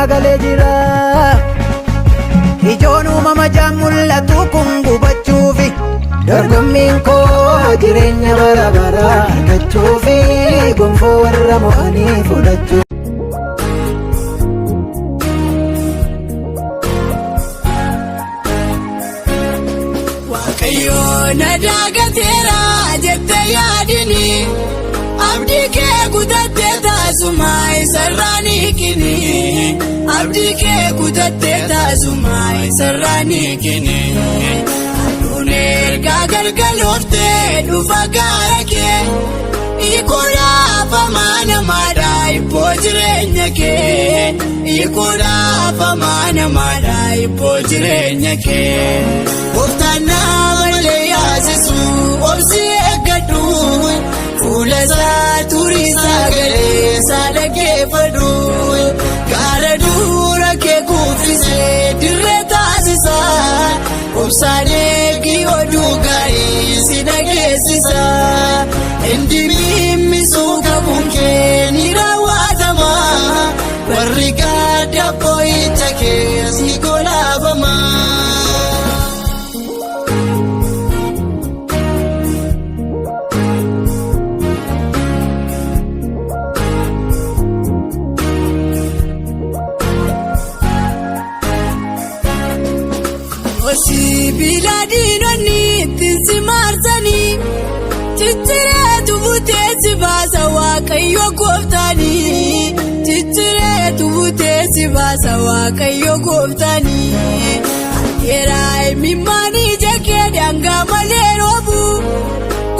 galee jira. Ijoon uumama jaan mul'atu kun gubachuufi dorgommiin koo jireenya bara baraa argachuufi gonfoo warra mo'anii fudhachuu. Waaqayyo na daagateera jettee yaadini abdii kee kutattee taasumaa isarraan hiikini abdii kee kutattee taasumaa isarraan hiikini aduun ergaa galgalooftee dhufa gaara kee ikuudhaaf amaa namaadha ibboo jireenya kee ikuudhaaf amaa namaadha ibboo jireenya kee. Gooftaan malee yaasisu obsi eeggadhu fuula isaa turii sagalee isaa dhaggeeffadhu gaara dura kee kuufisee dirree taasisa obsaan eegi oduu gaarii si dhageessisa indi mimmisuu qabuun kee ni raawwatama warri gadda boo'icha kee si golaafama. Sibiila diinonni ittiin maarsanii ciccireetu buteessi baasa waaqayyo gooftaanii ciccireetu buteessi baasa waaqayyo gooftaanii algeeraa imimmaanii jekkee daangaa malee roobu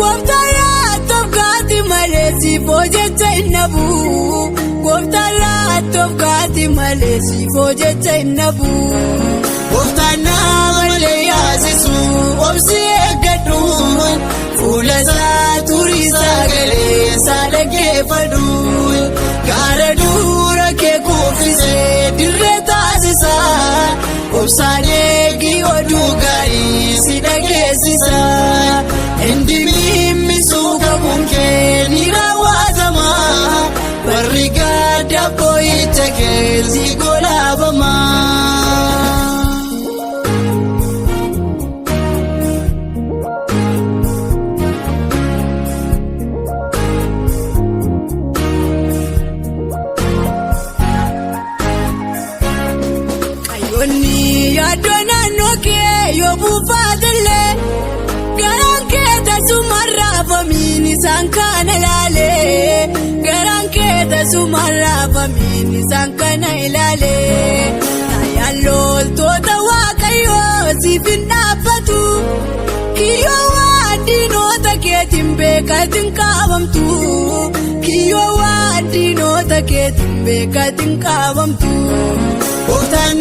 gooftaan raatoof gaati malee siifoo jecha hin nabu gooftaan raatoof gaati malee siifoo jecha hin nabu. Gooftaan malee yaasisu obsi eeggadhu fuula isaa turii sagalee isaa dhaggeeffadhu gaara dura kee kuufisee dirree taasisa obsaan eegi oduu gaarii si dhageessisa indi mimmisuu qabuun kee ni raawwatama warri gadda boo'icha kee si golaafama. Yaaddoon naannoo kee yoo buufaatellee garaan kee tasuma raafamiin isaan kana ilaalee garaan kee tasuma raafamiin isaan kana ilaalee naayaan loltoota waaqayyoo siif hin dhaabbatu kiyyoo waan diinota keetiin beekatiin qaabamtu kiyyoo waan diinota keetiin beekatiin qaabamtu. Gooftaan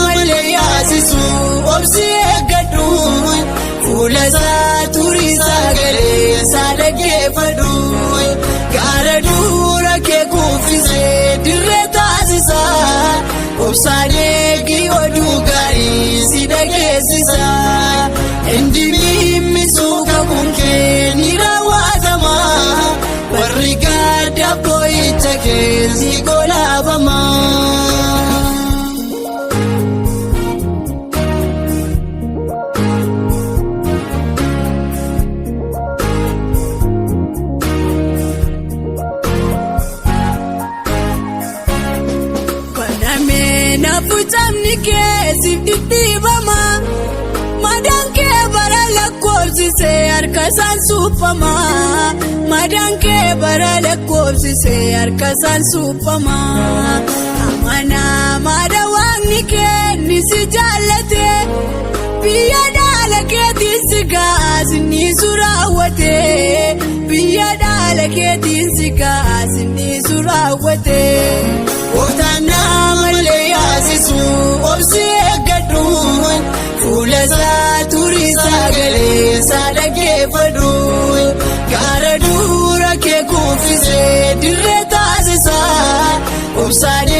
malee yaasisu obsi eeggadhu fuula isaa turii sagalee isaa dhaggeeffadhu gaara dura kee kuufisee dirree taasisa obsaan eegi oduu gaarii si dhageessisa indi mimmisuu qabuun kee ni raawwatama warri gadda boo'icha kee si golaafama. Nafuutamni kee siif dhidhiibama madaan kee bara lakkoofsisee harka isaan suuphama madaan kee bara lakkoofsisee harka isaan suuphama amanaa maada waaqni kee ni si jaallate biyya dhaala keetiin si gaas ni suraawwate biyya dhaala keetiin si gaas ni suraawwate. Gooftaan malee yaasisu obsi eeggadhu fuula isaa turii sagalee isaa dhaggeeffadhu gaara dura kee kuufisee dirree taasisa obsaan